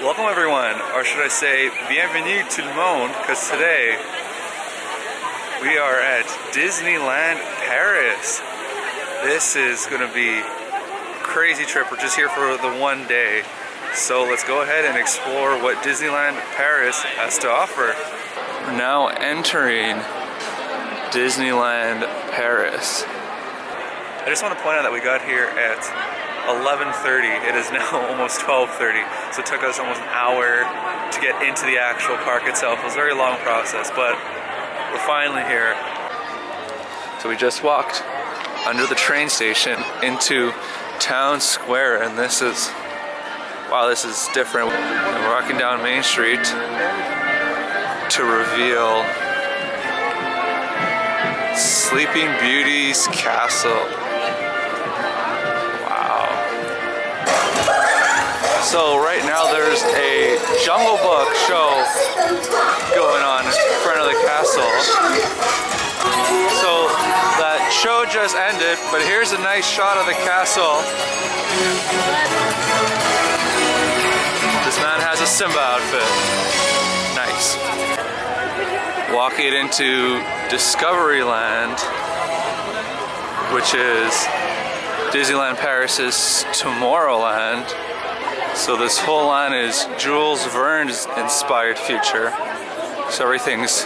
Welcome everyone, or should I say bienvenue tout le monde, because today we are at Disneyland Paris. This is going to be a crazy trip. We're just here for the one day. So let's go ahead and explore what Disneyland Paris has to offer. We're now entering Disneyland Paris. I just want to point out that we got here at 11:30. It is now almost 12:30, so it took us almost an hour to get into the actual park itself. It was a very long process, but we're finally here. So we just walked under the train station into Town Square, and this is, wow, this is different. And we're walking down Main Street to reveal Sleeping Beauty's castle. So right now there's a Jungle Book show going on in front of the castle. So that show just ended, but here's a nice shot of the castle. This man has a Simba outfit. Nice. Walking into Discoveryland, which is Disneyland Paris's Tomorrowland. So this whole line is Jules Verne's inspired future. So everything's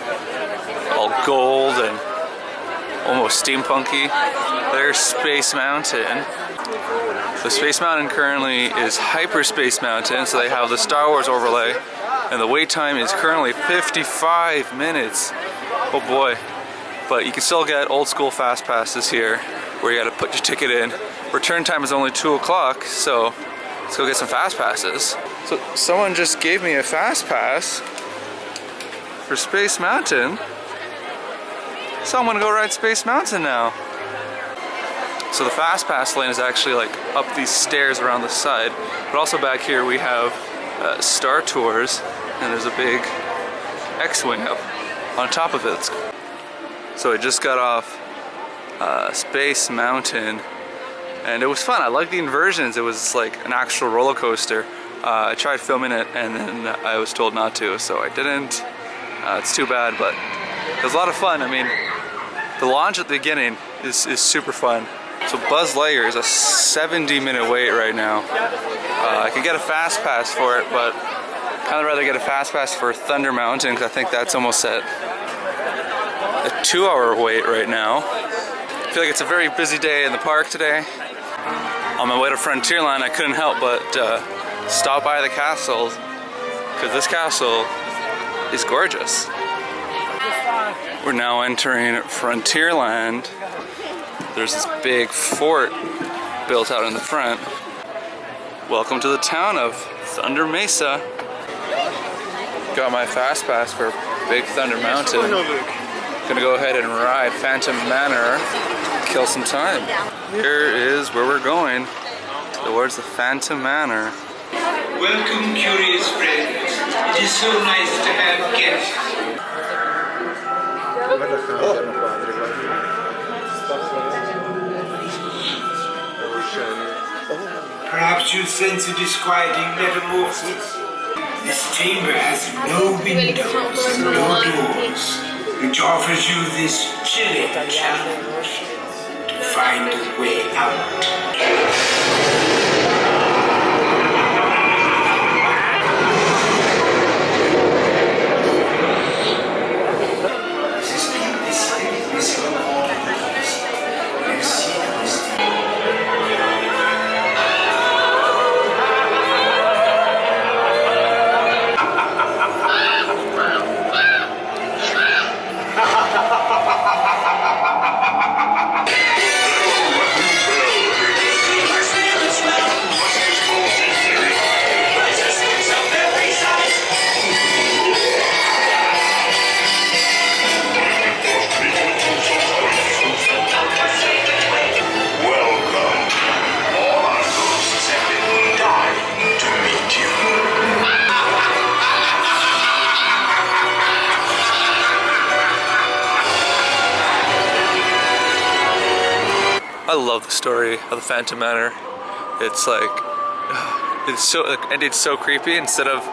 all gold and almost steampunky. There's Space Mountain. The Space Mountain currently is Hyperspace Mountain, so they have the Star Wars overlay, and the wait time is currently 55 minutes. Oh boy. But you can still get old school fast passes here, where you gotta put your ticket in. Return time is only 2 o'clock, so let's go get some fast passes. So someone just gave me a fast pass for Space Mountain. So I'm gonna go ride Space Mountain now. So the fast pass lane is actually like up these stairs around the side, but also back here we have Star Tours, and there's a big X-Wing up on top of it. So I just got off Space Mountain, and it was fun. I like the inversions. It was like an actual roller coaster. I tried filming it, and then I was told not to, so I didn't. It's too bad, but it was a lot of fun. I mean, the launch at the beginning is super fun. So Buzz Lightyear is a 70-minute wait right now. I could get a fast pass for it, but I'd kind of rather get a fast pass for Thunder Mountain, because I think that's almost at a 2-hour wait right now. I feel like it's a very busy day in the park today. On my way to Frontierland, I couldn't help but stop by the castle, because this castle is gorgeous. We're now entering Frontierland. There's this big fort built out in the front. Welcome to the town of Thunder Mesa. Got my fast pass for Big Thunder Mountain. Gonna go ahead and ride Phantom Manor, kill some time. Here is where we're going, towards the Phantom Manor. Welcome, curious friends. It is so nice to have guests. Perhaps you sense a disquieting metamorphosis. This chamber has no windows and no doors, which offers you this chilling challenge to find a way out. I love the story of the Phantom Manor. It's like, It's so creepy. Instead of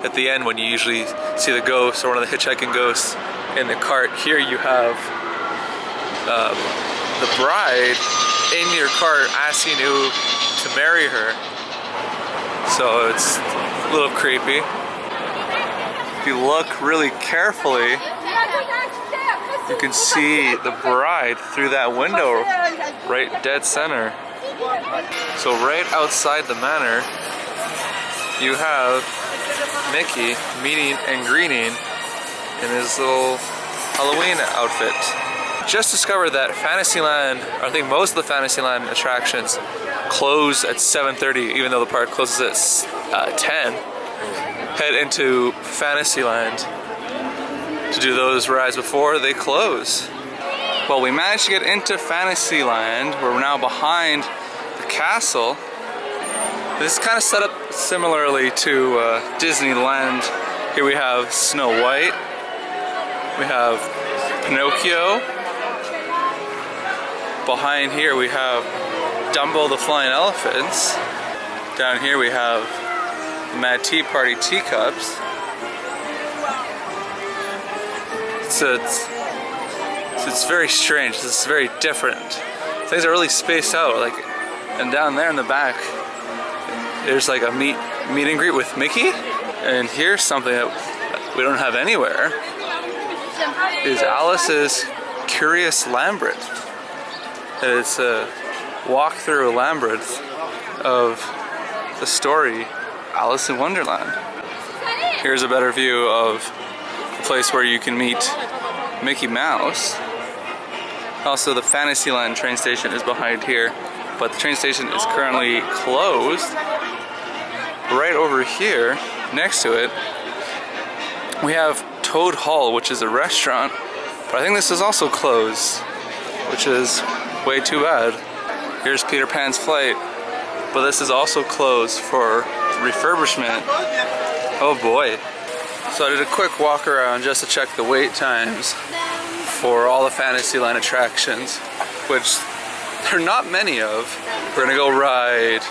at the end when you usually see the ghost or one of the hitchhiking ghosts in the cart, here you have the bride in your cart asking you to marry her. So it's a little creepy. If you look really carefully, you can see the bride through that window right dead center. So right outside the manor, you have Mickey meeting and greeting in his little Halloween outfit. Just discovered that Fantasyland, I think most of the Fantasyland attractions close at 7:30, even though the park closes at 10. Head into Fantasyland to do those rides before they close. Well, we managed to get into Fantasyland. We're now behind the castle. This is kind of set up similarly to Disneyland. Here we have Snow White. We have Pinocchio. Behind here we have Dumbo the Flying Elephants. Down here we have the Mad Tea Party teacups. It's very strange. It's very different. Things are really spaced out. Like, and down there in the back, there's like a meet and greet with Mickey. And here's something that we don't have anywhere. Is Alice's Curious Labyrinth. It's a walk through a labyrinth of the story Alice in Wonderland. Here's a better view of the place where you can meet Mickey Mouse. Also, the Fantasyland train station is behind here, but the train station is currently closed. Right over here, next to it, we have Toad Hall, which is a restaurant, but I think this is also closed, which is way too bad. Here's Peter Pan's Flight, but this is also closed for refurbishment. Oh boy. So I did a quick walk around just to check the wait times for all the Fantasyland attractions, which there are not many of. We're gonna go ride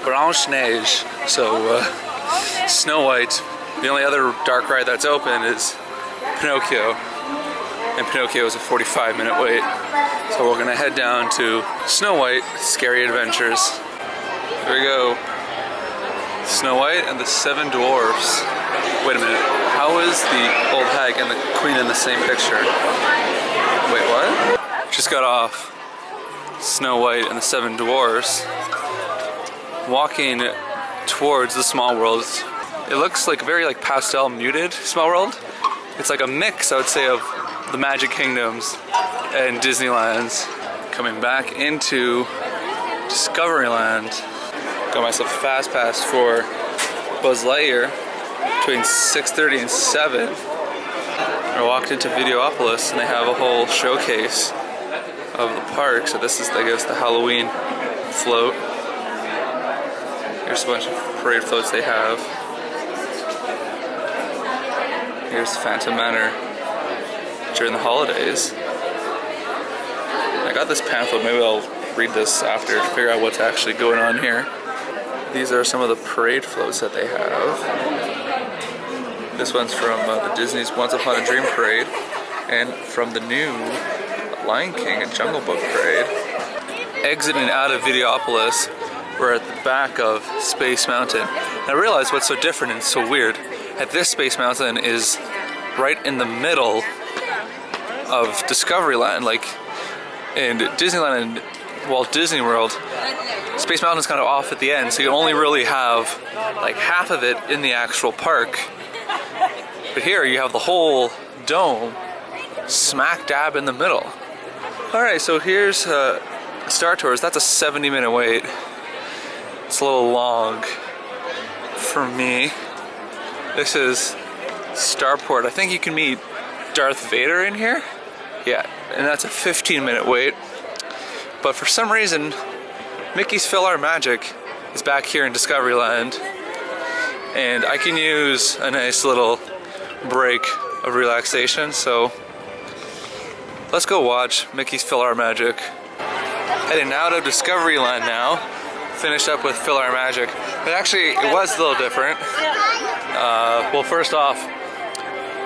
Blanche-Neige, so Snow White. The only other dark ride that's open is Pinocchio, and Pinocchio is a 45-minute wait. So we're gonna head down to Snow White Scary Adventures. Here we go. Snow White and the Seven Dwarfs. Wait a minute, how is the old hag and the queen in the same picture? Wait, what? Just got off Snow White and the Seven Dwarfs, walking towards the Small World. It looks like very like pastel muted Small World. It's like a mix, I would say, of the Magic Kingdoms and Disneyland's. Coming back into Discoveryland. Got myself a fast pass for Buzz Lightyear between 6:30 and 7. I walked into Videopolis and they have a whole showcase of the park. So this is, I guess, the Halloween float. Here's a bunch of parade floats they have. Here's Phantom Manor during the holidays. I got this pamphlet, maybe I'll read this after to figure out what's actually going on here. These are some of the parade floats that they have. This one's from the Disney's Once Upon a Dream parade, and from the new Lion King and Jungle Book parade. Exiting out of Videopolis, we're at the back of Space Mountain. And I realized what's so different and so weird. At this Space Mountain is right in the middle of Discoveryland. Like in Disneyland and Walt Disney World, Space Mountain's kind of off at the end, so you only really have like half of it in the actual park. But here you have the whole dome smack dab in the middle. Alright, so here's Star Tours. That's a 70-minute wait. It's a little long for me. This is Starport. I think you can meet Darth Vader in here. Yeah, and that's a 15-minute wait. But for some reason, Mickey's PhilharMagic is back here in Discoveryland, and I can use a nice little break of relaxation, so let's go watch Mickey's PhilharMagic. Heading out of Discoveryland now, finished up with Fill Our Magic. But actually, it was a little different. Well, first off,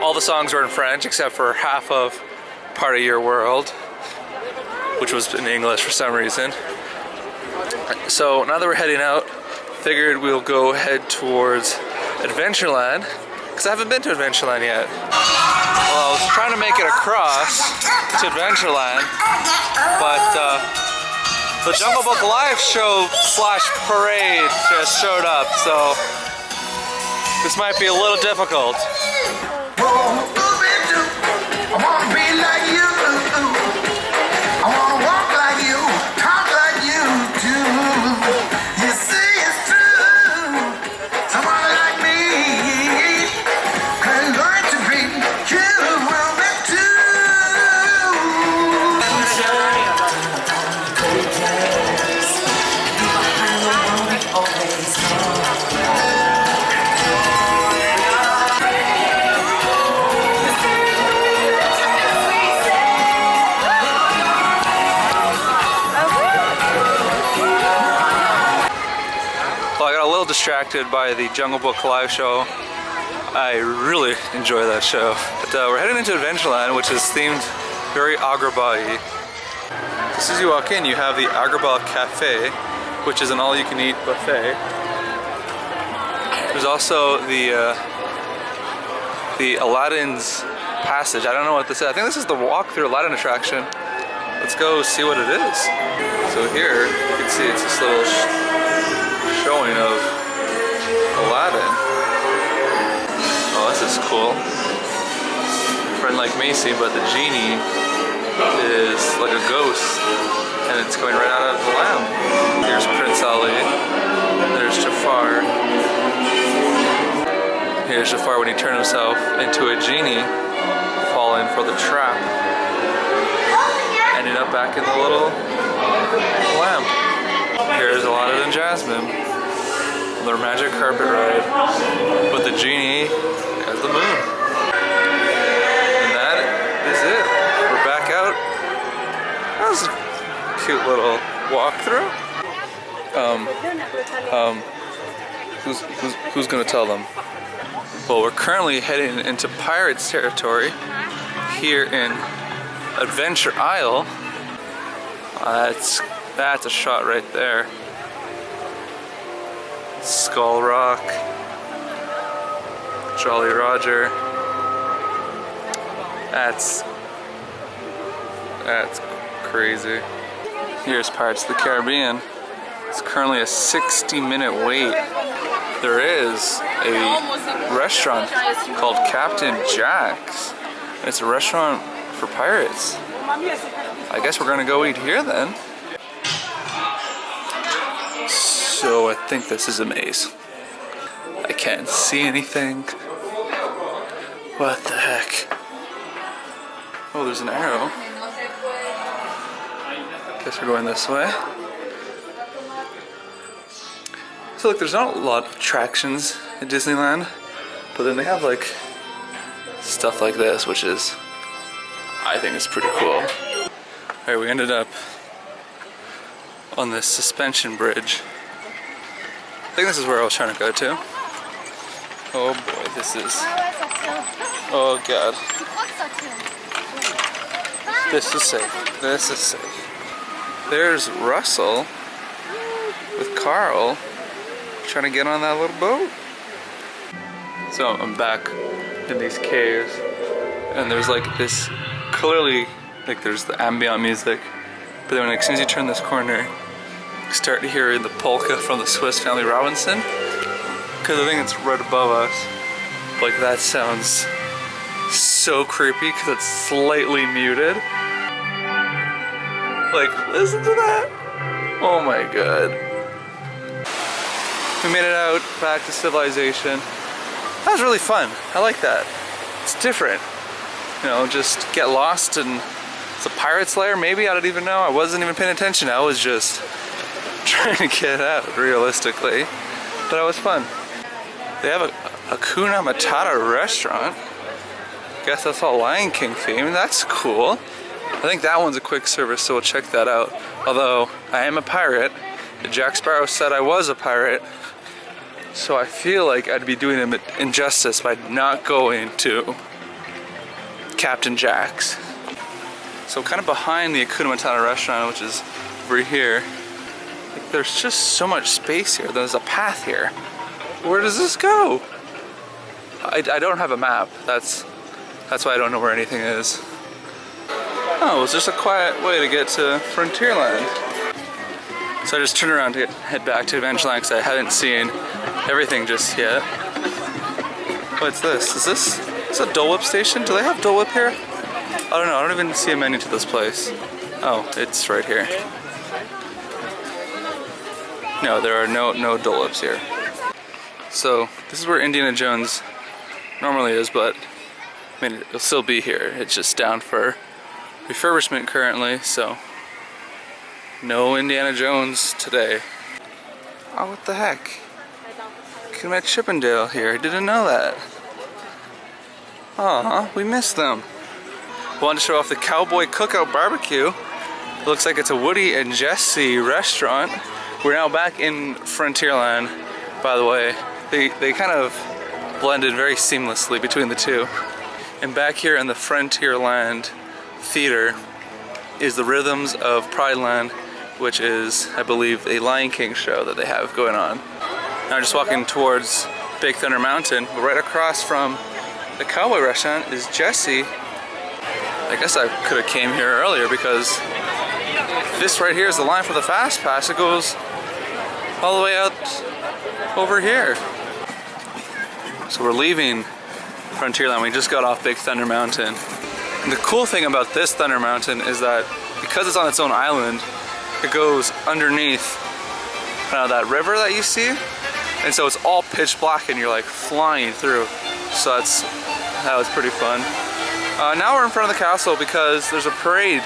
all the songs were in French except for half of Part of Your World, which was in English for some reason. So now that we're heading out, figured we'll go head towards Adventureland, because I haven't been to Adventureland yet. Well, I was trying to make it across to Adventureland, but the Jungle Book Live show / parade just showed up, so this might be a little difficult. I wanna be like you. I wanna walk like you, talk like you do. You see it's true. Someone like me can learn to be. You will be too. Distracted by the Jungle Book Live show. I really enjoy that show. But we're heading into Adventureland, which is themed very Agrabah-y. Just as you walk in, you have the Agrabah Cafe, which is an all-you-can-eat buffet. There's also the Aladdin's Passage. I don't know what this is. I think this is the walk through Aladdin attraction. Let's go see what it is. So here, you can see it's this little showing of Aladdin. Oh, this is cool. A friend like Macy, but the genie is like a ghost, and it's coming right out of the lamp. Here's Prince Ali. There's Jafar. Here's Jafar when he turned himself into a genie, falling for the trap, ending up back in the little lamp. Here's Aladdin and Jasmine. Their magic carpet ride with the genie as the moon. And that is it. We're back out. That was a cute little walkthrough. Who's gonna tell them? Well, we're currently heading into Pirates territory here in Adventure Isle. That's a shot right there. Skull Rock, Jolly Roger. That's crazy. Here's Pirates of the Caribbean. It's currently a 60-minute wait. There is a restaurant called Captain Jack's. It's a restaurant for pirates. I guess we're gonna go eat here then. So I think this is a maze. I can't see anything. What the heck? Oh, there's an arrow. Guess we're going this way. So look, there's not a lot of attractions at Disneyland, but then they have like stuff like this, which is, I think is pretty cool. Alright, we ended up on this suspension bridge. I think this is where I was trying to go to. Oh boy, this is... Oh god. This is safe. This is safe. There's Russell with Carl trying to get on that little boat. So I'm back in these caves, and there's like this, clearly, like there's the ambient music, but then as soon as you turn this corner, start to hear the polka from the Swiss Family Robinson, because I think it's right above us. Like that sounds so creepy because it's slightly muted. Like, listen to that. Oh my god. We made it out back to civilization. That was really fun. I like that. It's different. You know, just get lost and it's a pirate's lair maybe, I don't even know. I wasn't even paying attention. I was just trying to get out realistically, but it was fun. They have a Hakuna Matata restaurant. Guess that's all Lion King themed. That's cool. I think that one's a quick service, so we'll check that out. Although I am a pirate Jack Sparrow said I was a pirate, so I feel like I'd be doing him injustice by not going to Captain Jack's. So kind of behind the Hakuna Matata restaurant, which is over here. Like, there's just so much space here. There's a path here. Where does this go? I don't have a map. That's why I don't know where anything is. Oh, it's just a quiet way to get to Frontierland. So I just turned around to head back to Adventureland because I hadn't seen everything just yet. What's this? Is this a Dole Whip station? Do they have Dole Whip here? I don't know. I don't even see a menu to this place. Oh, it's right here. No, there are no Dole Whips here. So this is where Indiana Jones normally is, but I mean, it'll still be here. It's just down for refurbishment currently, so no Indiana Jones today. Oh, what the heck? Could have met Chippendale here. I didn't know that. Aw, we missed them. Wanted to show off the Cowboy Cookout Barbecue. It looks like it's a Woody and Jesse restaurant. We're now back in Frontierland, by the way. They kind of blended very seamlessly between the two. And back here in the Frontierland Theater is the Rhythms of Pride Land, which is, I believe, a Lion King show that they have going on. Now I'm just walking towards Big Thunder Mountain. Right across from the Cowboy restaurant is Jesse. I guess I could have came here earlier because this right here is the line for the Fast Pass. It goes all the way out over here. So we're leaving Frontierland. We just got off Big Thunder Mountain. And the cool thing about this Thunder Mountain is that because it's on its own island, it goes underneath that river that you see. And so it's all pitch black and you're like flying through. So that was pretty fun. Now we're in front of the castle because there's a parade.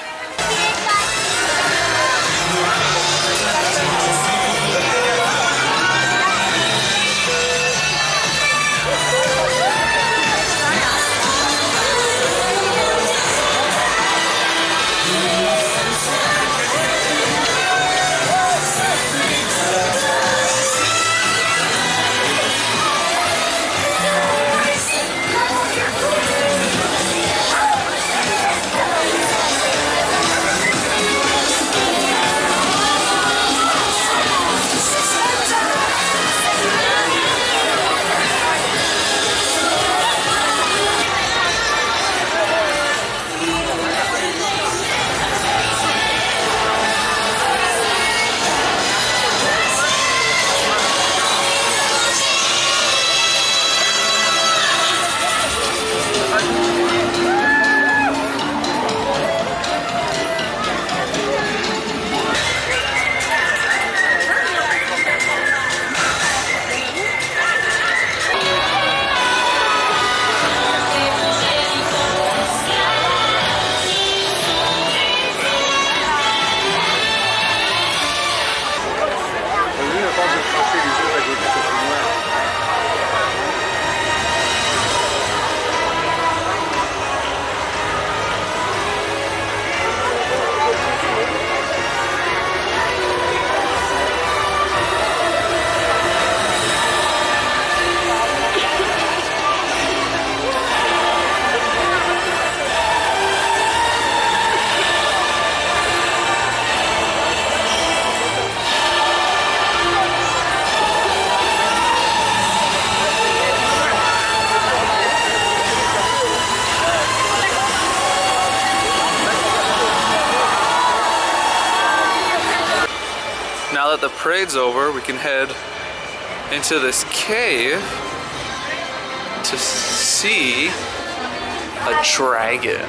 Now that the parade's over, we can head into this cave to see a dragon.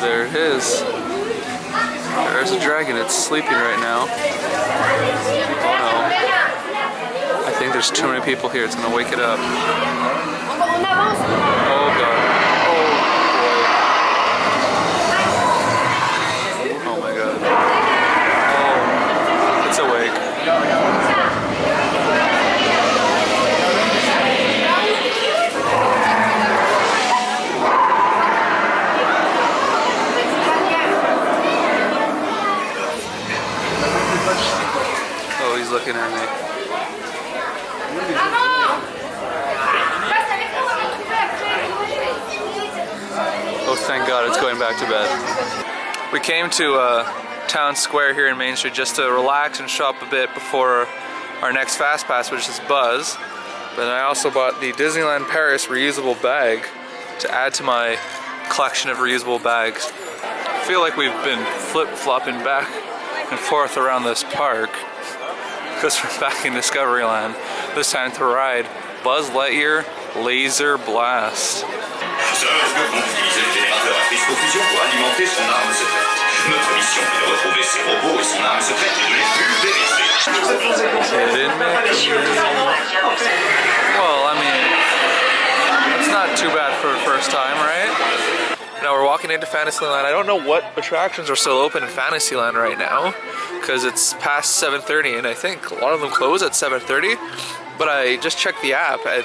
There it is. There's a dragon. It's sleeping right now. Oh no. I think there's too many people here. It's gonna wake it up. Oh god. Oh boy. Oh my god. It's awake. going back to bed. We came to Town Square here in Main Street just to relax and shop a bit before our next Fast Pass, which is Buzz. But I also bought the Disneyland Paris reusable bag to add to my collection of reusable bags. I feel like we've been flip-flopping back and forth around this park because we're back in Discoveryland, this time to ride Buzz Lightyear Laser Blast. Well, I mean, it's not too bad for the first time, right? Now we're walking into Fantasyland. I don't know what attractions are still open in Fantasyland right now because it's past 7:30 and I think a lot of them close at 7:30. But I just checked the app and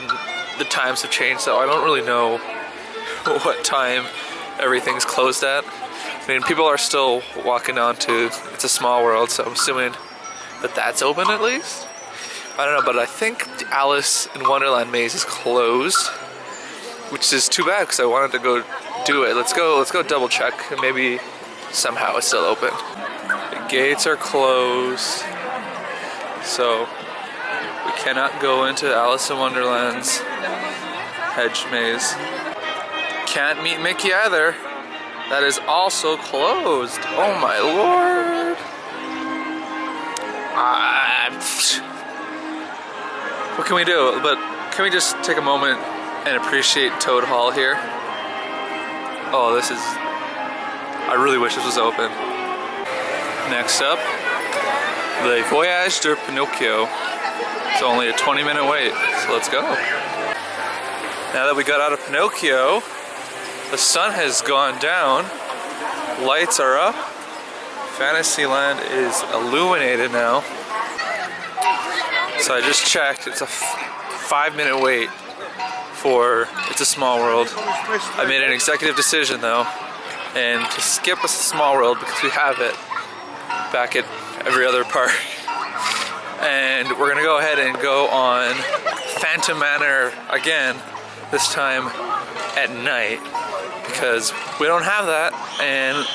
the times have changed, so I don't really know what time everything's closed at. I mean, people are still walking on to It's a Small World, so I'm assuming that that's open at least. I don't know, but I think the Alice in Wonderland maze is closed, which is too bad because I wanted to go do it. Let's go double check and maybe somehow it's still open. The gates are closed, so we cannot go into Alice in Wonderland's hedge maze. Can't meet Mickey either. That is also closed. Oh my lord. What can we do? But can we just take a moment and appreciate Toad Hall here? Oh, this is... I really wish this was open. Next up, Le Voyage de Pinocchio. It's only a 20-minute wait, so let's go. Now that we got out of Pinocchio, the sun has gone down, lights are up, Fantasyland is illuminated now. So I just checked, it's a 5-minute wait for It's a Small World. I made an executive decision though, and to skip It's a Small World because we have it back at every other park. And we're gonna go ahead and go on Phantom Manor again, this time at night, because we don't have that, and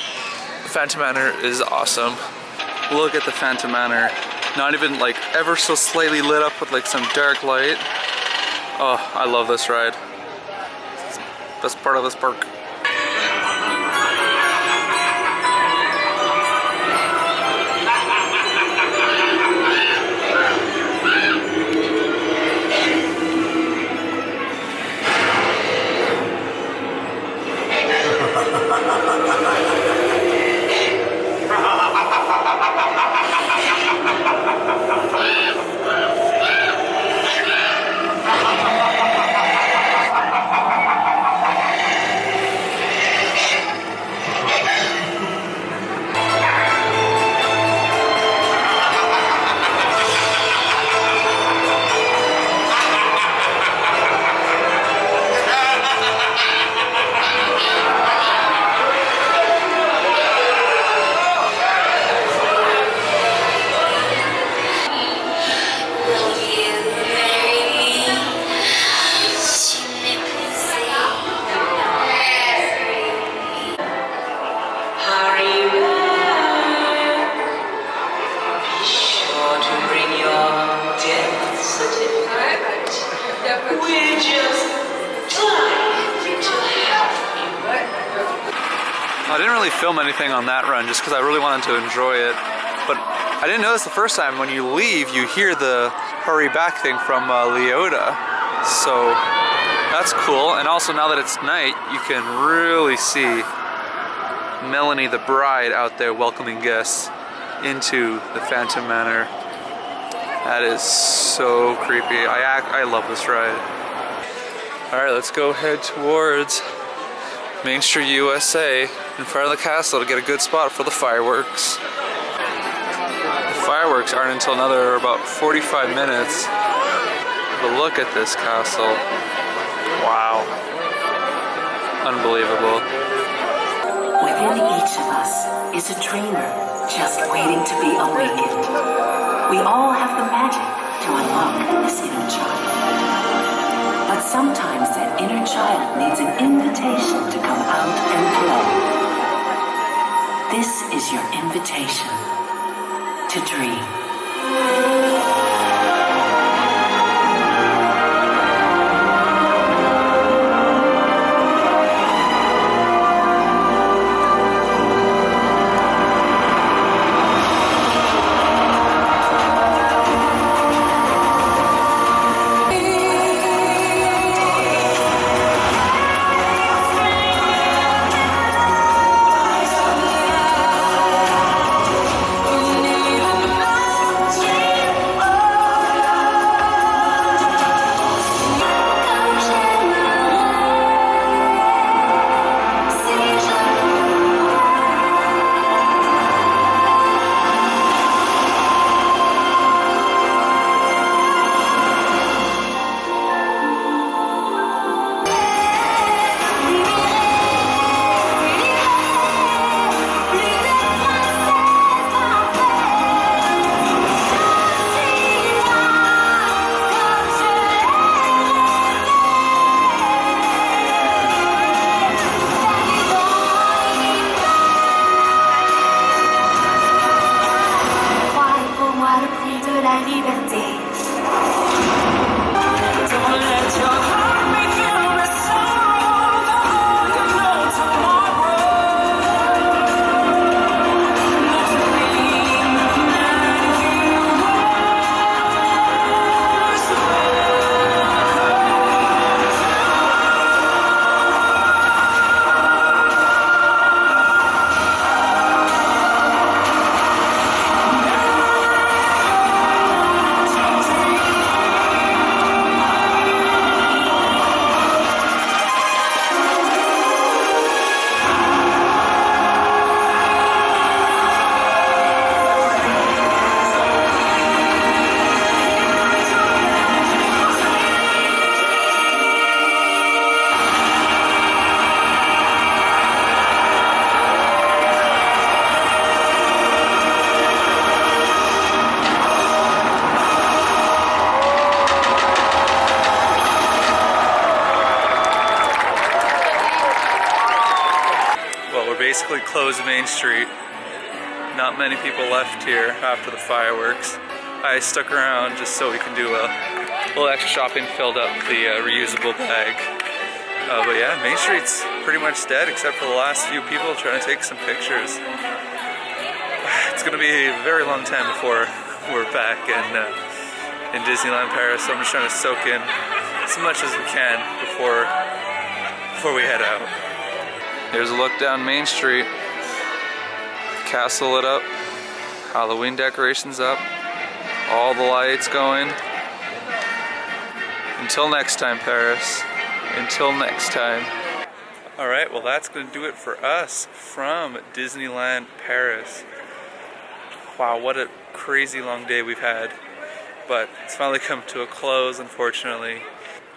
Phantom Manor is awesome. Look at the Phantom Manor. Not even like ever so slightly lit up with like some dark light. Oh, I love this ride. It's the best part of this park. I didn't really film anything on that run just because I really wanted to enjoy it. But I didn't notice the first time, when you leave, you hear the hurry back thing from Leota. So that's cool. And also now that it's night, you can really see Melanie the bride out there welcoming guests into the Phantom Manor. That is so creepy. I love this ride. Alright, let's go head towards Main Street, USA, in front of the castle to get a good spot for the fireworks. The fireworks aren't until another about 45 minutes. But look at this castle. Wow. Unbelievable. Within each of us is a dreamer just waiting to be awakened. We all have the magic to unlock this inner child. But sometimes that inner child needs an invitation to come out and play. This is your invitation to dream. Basically closed Main Street. Not many people left here after the fireworks. I stuck around just so we can do a little extra shopping, filled up the reusable bag. But yeah, Main Street's pretty much dead except for the last few people trying to take some pictures. It's gonna be a very long time before we're back in Disneyland Paris, so I'm just trying to soak in as much as we can before we head out. Here's a look down Main Street. Castle lit up, Halloween decorations up, all the lights going. Until next time, Paris. Until next time. Alright, well that's going to do it for us from Disneyland Paris. Wow, what a crazy long day we've had. But it's finally come to a close, unfortunately.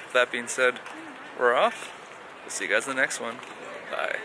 With that being said, we're off. We'll see you guys in the next one. Bye.